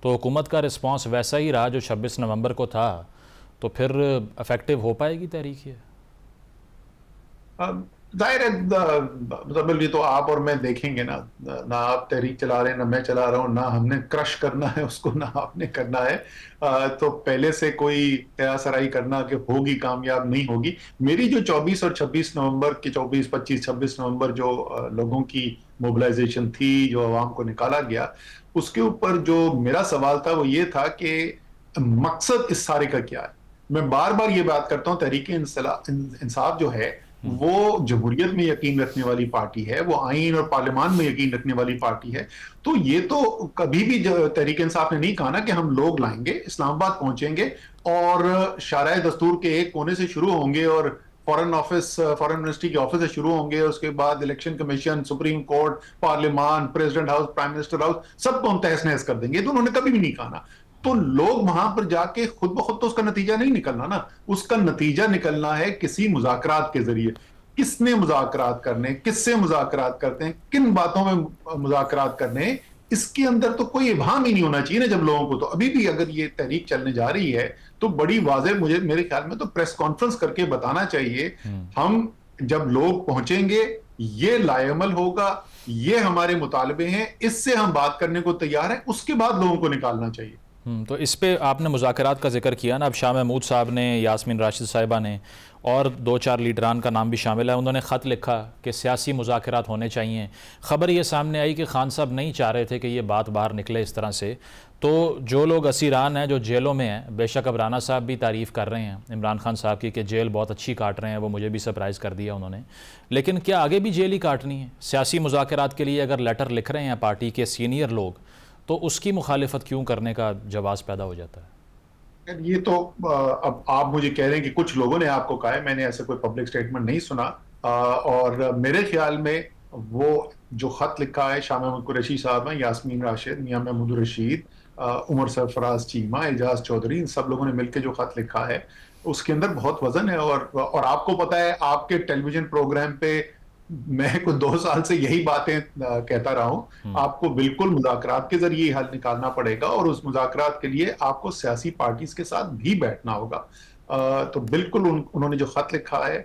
तो हुकूमत का रिस्पांस वैसा ही रहा जो 26 नवंबर को था, तो फिर इफेक्टिव हो पाएगी तहरीक ये? जाहिर है, मुस्तकबिल ये तो आप और मैं देखेंगे ना। ना आप तहरीक चला रहे हैं, ना मैं चला रहा हूँ, ना हमने क्रश करना है उसको, ना आपने करना है। तो पहले से कोई कयासराई करना कि होगी कामयाब नहीं होगी। मेरी जो 24 और 26 नवंबर की, 24 25 26 नवंबर जो लोगों की मोबिलाइजेशन थी, जो अवाम को निकाला गया, उसके ऊपर जो मेरा सवाल था वो ये था कि मकसद इस सारे का क्या है। मैं बार बार ये बात करता हूँ, तहरीक इंसाफ जो है वो जमहूरियत में यकीन रखने वाली पार्टी है, वो आइन और पार्लियामान में यकीन रखने वाली पार्टी है। तो ये तो कभी भी तहरीक इंसाफ ने नहीं कहा ना कि हम लोग लाएंगे, इस्लामाबाद पहुंचेंगे और शाराए दस्तूर के एक कोने से शुरू होंगे और फॉरेन मिनिस्ट्री के ऑफिस से शुरू होंगे, उसके बाद election commission, supreme court, parliament, president house, prime minister house, सबको हम तहस नहस कर देंगे। तो उन्होंने कभी भी नहीं कहा ना। तो लोग वहां पर जाके खुद ब खुद तो उसका नतीजा नहीं निकलना ना। उसका नतीजा निकलना है किसी मुज़ाकरात के जरिए। किसने मुज़ाकरात करने, किससे मुज़ाकरात करते हैं, किन बातों में मुज़ाकरात करने हैं, इसके अंदर तो कोई इबाम ही नहीं होना चाहिए ना जब लोगों को। तो अभी भी अगर ये तहरीक चलने जा रही है तो बड़ी वाज़ेह, मुझे मेरे ख्याल में तो प्रेस कॉन्फ्रेंस करके बताना चाहिए। हम जब लोग पहुंचेंगे, ये लाएमल होगा, ये हमारे मुतालबे हैं, इससे हम बात करने को तैयार हैं, उसके बाद लोगों को निकालना चाहिए। तो इस पे आपने मुज़ाकरात का जिक्र किया ना, अब शाह महमूद साहब ने, यास्मीन राशिद साहिबा ने और 2-4 लीडरान का नाम भी शामिल है, उन्होंने ख़त लिखा कि सियासी मुज़ाकरात होने चाहिए। ख़बर ये सामने आई कि खान साहब नहीं चाह रहे थे कि ये बात बाहर निकले इस तरह से। तो जो लोग असीरान हैं, जो जेलों में हैं, बेशक अब राना साहब भी तारीफ़ कर रहे हैं इमरान खान साहब की कि जेल बहुत अच्छी काट रहे हैं, वो मुझे भी सरप्राइज़ कर दिया उन्होंने। लेकिन क्या आगे भी जेल ही काटनी है? सियासी मुज़ाकरात के लिए अगर लेटर लिख रहे हैं पार्टी के सीनियर लोग, तो उसकी मुखालिफत क्यों करने का जवाब पैदा हो जाता है? ये तो अब आप मुझे कह रहे हैं कि कुछ लोगों ने आपको कहा है, मैंने ऐसा कोई पब्लिक स्टेटमेंट नहीं सुना। और मेरे ख्याल में वो जो खत लिखा है शाह महमूद कुरैशी साहब हैं, यास्मीन राशिद, मियां महमूद रशीद, उमर सरफराज चीमा, एजाज चौधरी, इन सब लोगों ने मिलकर जो खत लिखा है उसके अंदर बहुत वजन है। और आपको पता है, आपके टेलीविजन प्रोग्राम पे मैं कुछ 2 साल से यही बातें कहता रहा हूं। आपको बिल्कुल मुज़ाकरात के जरिए हल निकालना पड़ेगा और उस मुज़ाकरात के लिए आपको सियासी पार्टीज के साथ भी बैठना होगा। तो बिल्कुल उन्होंने जो खत लिखा है,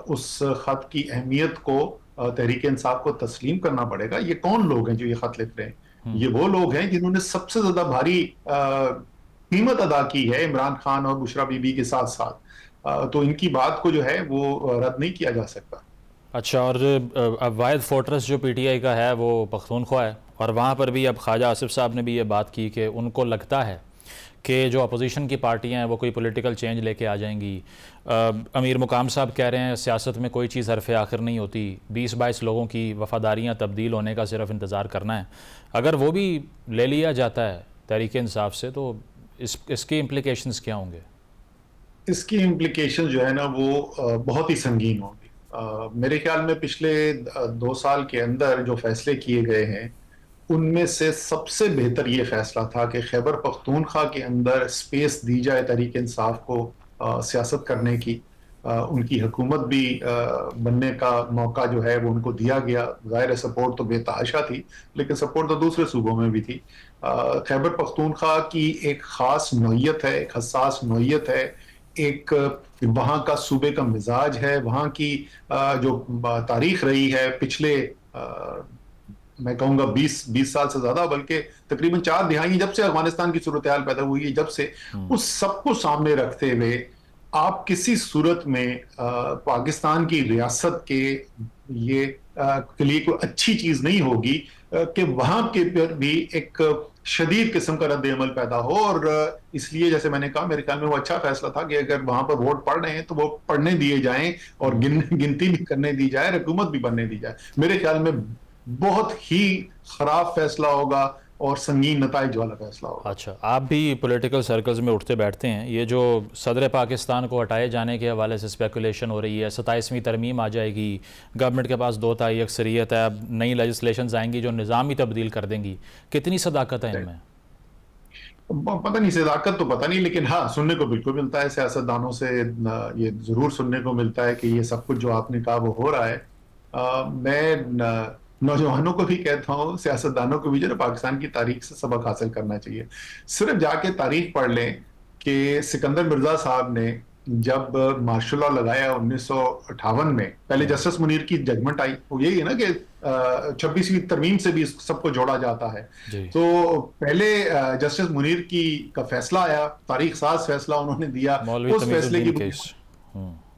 उस खत की अहमियत को तहरीक इंसाफ को तस्लीम करना पड़ेगा। ये कौन लोग हैं जो ये खत लिख रहे हैं? ये वो लोग हैं जिन्होंने सबसे ज्यादा भारी कीमत अदा की है इमरान खान और बुशरा बीबी के साथ साथ। तो इनकी बात को जो है वो रद्द नहीं किया जा सकता। अच्छा, और अब वाहिद फोर्ट्रेस जो पीटीआई का है वो पख्तूनख्वा है, और वहाँ पर भी अब ख्वाजा आसिफ साहब ने भी ये बात की कि उनको लगता है कि जो अपोजिशन की पार्टियां हैं वो कोई पॉलिटिकल चेंज लेके आ जाएंगी। अमीर मुकाम साहब कह रहे हैं सियासत में कोई चीज़ हरफ आखिर नहीं होती, 20-22 लोगों की वफादारियाँ तब्दील होने का सिर्फ इंतज़ार करना है। अगर वो भी ले लिया जाता है तहरीक इंसाफ से, तो इसके इम्प्लिकेशंस क्या होंगे? इसकी इम्प्लीकेशन जो है ना वो बहुत ही संगीन होंगी। मेरे ख्याल में पिछले 2 साल के अंदर जो फैसले किए गए हैं उनमें से सबसे बेहतर ये फैसला था कि खैबर पख्तूनख्वा के अंदर स्पेस दी जाए तहरीक इंसाफ को सियासत करने की। उनकी हुकूमत भी बनने का मौका जो है वो उनको दिया गया। ज़ाहिर सपोर्ट तो बेतहाशा थी, लेकिन सपोर्ट तो दूसरे सूबों में भी थी। खैबर पख्तूनख्वा की एक ख़ास नौइयत है, एक हसास नौइयत है, एक वहाँ का सूबे का मिजाज है, वहाँ की जो तारीख रही है पिछले मैं कहूँगा 20 साल से ज्यादा, बल्कि तकरीबन 4 दिहाई जब से अफगानिस्तान की सूरत हाल पैदा हुई है, जब से, उस सबको सामने रखते हुए आप किसी सूरत में पाकिस्तान की रियासत के ये के लिए कोई अच्छी चीज नहीं होगी कि वहां के पर भी एक शदीद किस्म का रद्द अमल पैदा हो। और इसलिए जैसे मैंने कहा, मेरे ख्याल में वो अच्छा फैसला था कि अगर वहां पर वोट पड़ रहे हैं तो वो पढ़ने दिए जाएं और गिनती भी करने दी जाए, हुकूमत भी बनने दी जाए। मेरे ख्याल में बहुत ही खराब फैसला होगा और संगीन नताइज वाला फैसला होगा। अच्छा, आप भी पॉलिटिकल सर्कल्स में उठते बैठते हैं, ये जो सदर पाकिस्तान को हटाए जाने के हवाले से स्पेकुलेशन हो रही है, 27वीं तरमीम आ जाएगी, गवर्नमेंट के पास 2 तिहाई अक्सरियत है, अब नई लेजिस्लेशंस आएंगी जो निज़ाम ही तब्दील कर देंगी, कितनी सदाकत है इनमें? पता नहीं, सदाकत तो पता नहीं, लेकिन हाँ, सुनने को बिल्कुल मिलता है सियासतदानों से। ये जरूर सुनने को मिलता है कि ये सब कुछ जो आपने कहा वो हो रहा है। मैं नौजवानों को भी कहता हूँ, सियासतदानों को भी जो है पाकिस्तान की तारीख से सबक हासिल करना चाहिए। सिर्फ जाके तारीख पढ़ लें कि सिकंदर मिर्जा साहब ने जब मार्शल लॉ लगाया 1958 में, पहले जस्टिस मुनीर की जजमेंट आई, वो यही है ना कि 26वीं तरमीम से भी सबको जोड़ा जाता है। तो पहले जस्टिस मुनीर की का फैसला आया, तारीख साज फैसला उन्होंने दिया। उस फैसले की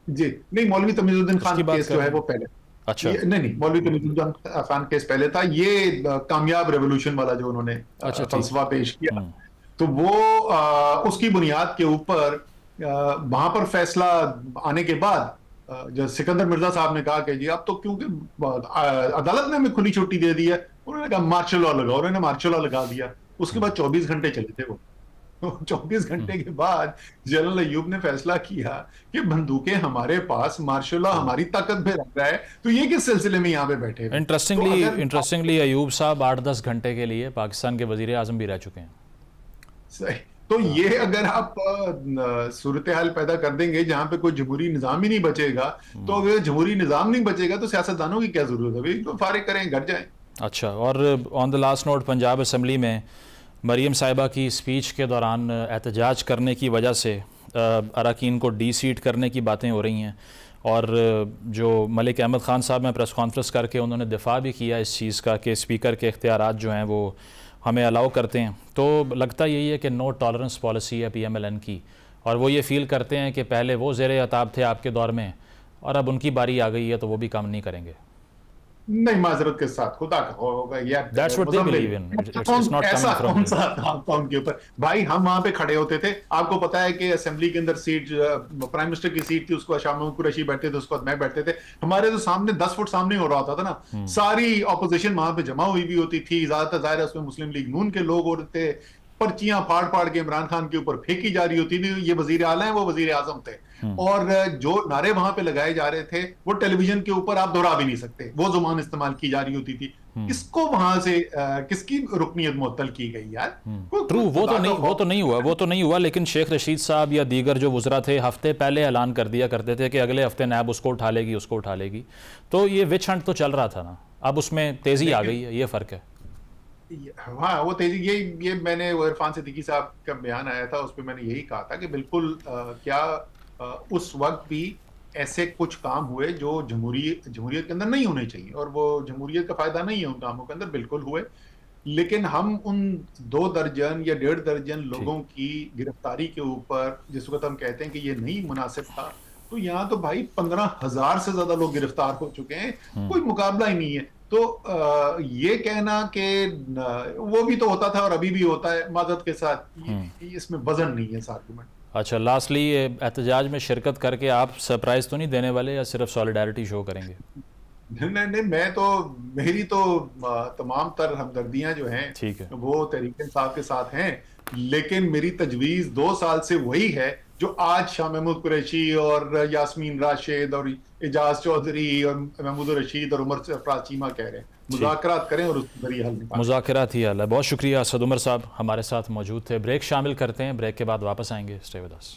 जी नहीं, मौलवी तमीजुद्दीन खान केस जो है वो पहले, अच्छा नहीं मौलवी तमीजुद्दीन खान केस पहले था। ये कामयाब रेवोल्यूशन वाला जो उन्होंने फलसफा पेश किया, तो वो उसकी बुनियाद के ऊपर वहां पर फैसला आने के बाद जब सिकंदर मिर्जा साहब ने कहा कि जी अब तो क्योंकि अदालत ने हमें खुली छुट्टी दे दी है, उन्होंने कहा मार्शल लॉ लगाओ, उन्होंने मार्शल लॉ लगा दिया। उसके बाद 24 घंटे चले थे वो। 24 घंटे के बाद जनरल अयूब ने फैसला किया कि बंदूकें हमारे पास, मार्शल लॉ हमारी ताकत में रख रहा है, तो ये किस सिलसिले में यहाँ पे बैठे। इंटरेस्टिंगली अयूब साहब 8-10 घंटे के लिए पाकिस्तान के वजीर आजम भी रह चुके हैं। सही। तो ये अगर आप सूरत हाल पैदा कर देंगे जहां पे कोई जमहूरी निजाम ही नहीं बचेगा, तो अगर जमहूरी निजाम नहीं बचेगा तो सियासतदानों की क्या जरूरत है भाई, तो फारिग करें, घर जाएं। अच्छा, और on the last note, Punjab assembly में मरीम साहिबा की स्पीच के दौरान एहतजाज करने की वजह से अरकान को डी-सीट करने की बातें हो रही हैं, और जो मलिक अहमद ख़ान साहब ने प्रेस कॉन्फ्रेंस करके उन्होंने दिफा भी किया इस चीज़ का कि स्पीकर के इख्तियारात जो हैं वो हमें अलाउ करते हैं। तो लगता यही है कि नो टॉलरेंस पॉलिसी है PMLN की, और वो ये फील करते हैं कि पहले वो ज़ेरे अताब थे आपके दौर में और अब उनकी बारी आ गई है तो वो भी काम नहीं करेंगे। नहीं, माजरत के साथ खुदा का होगा यार, That's what they believe in. It's not ऐसा coming from कौन सा था उनके ऊपर। भाई हम वहां पे खड़े होते थे, आपको पता है कि असेंबली के अंदर सीट, प्राइम मिनिस्टर की सीट थी, उसको शाह महमूद कुरैशी बैठते थे, उसको मैं बैठते थे, हमारे तो सामने 10 फुट सामने हो रहा होता था ना, सारी ऑपोजिशन वहां पे जमा हुई भी होती थी, ज्यादातर जाहिर है उसमें मुस्लिम लीग नून के लोग होते थे, पर्चियां फाड़ फाड़ के इमरान खान के ऊपर फेंकी जा रही होती थी, ये वजीर आला है, वो वजीर आजम थे, और जो नारे वहां पे लगाए जा रहे थे वो टेलीविजन के ऊपर आप दोहरा भी नहीं सकते, वो जुबान इस्तेमाल की जा रही होती थी। इसको वहां से किसकी रुकनीत मुअत्तल की गई यार? ट्रू, वो तो नहीं हुआ, लेकिन शेख रशीद साहब या दीगर जो वज़रा थे हफ्ते पहले ऐलान कर दिया करते थे कि अगले हफ्ते नैब उसको उठा लेगी, उसको उठा लेगी। तो ये विच हंट तो चल रहा था ना, अब उसमें तेजी आ गई है, ये फर्क है। हाँ, वो तेजी, ये मैंने इरफान सिद्दीकी साहब का बयान आया था, उस पर मैंने यही कहा था कि बिल्कुल क्या उस वक्त भी ऐसे कुछ काम हुए जो जमहूरियत के अंदर नहीं होने चाहिए, और वो जमहूरियत का फायदा नहीं है उन कामों के अंदर, बिल्कुल हुए, लेकिन हम उन 2 दर्जन या 1.5 दर्जन लोगों की गिरफ्तारी के ऊपर, जिस वक्त हम कहते हैं कि ये नहीं मुनासिब था, तो यहाँ तो भाई 15,000 से ज्यादा लोग गिरफ्तार हो चुके हैं, कोई मुकाबला ही नहीं है। तो ये कहना कि वो भी तो होता था और अभी भी होता है, मादत के साथ, इसमें वजन नहीं है इस आर्गुमेंट। अच्छा, लास्टली एहतजाज में शिरकत करके आप सरप्राइज तो नहीं देने वाले, या सिर्फ सॉलिडारिटी शो करेंगे? नहीं, मैं तो, मेरी तो तमाम तर हमदर्दियां जो हैं ठीक है, वो तहरीक इंसाफ के साथ हैं, लेकिन मेरी तजवीज 2 साल से वही है जो आज शाह महमूद कुरैशी और यास्मीन राशिद और एजाज चौधरी और महमूद रशीद और उमर सरफराज चीमा कह रहे हैं, मुज़ाकरात करें और उसको जरिए हल निकालें। मुज़ाकरात ही हल है। बहुत शुक्रिया, असद उमर साहब हमारे साथ मौजूद थे। ब्रेक शामिल करते हैं, ब्रेक के बाद वापस आएंगे। Stay with us.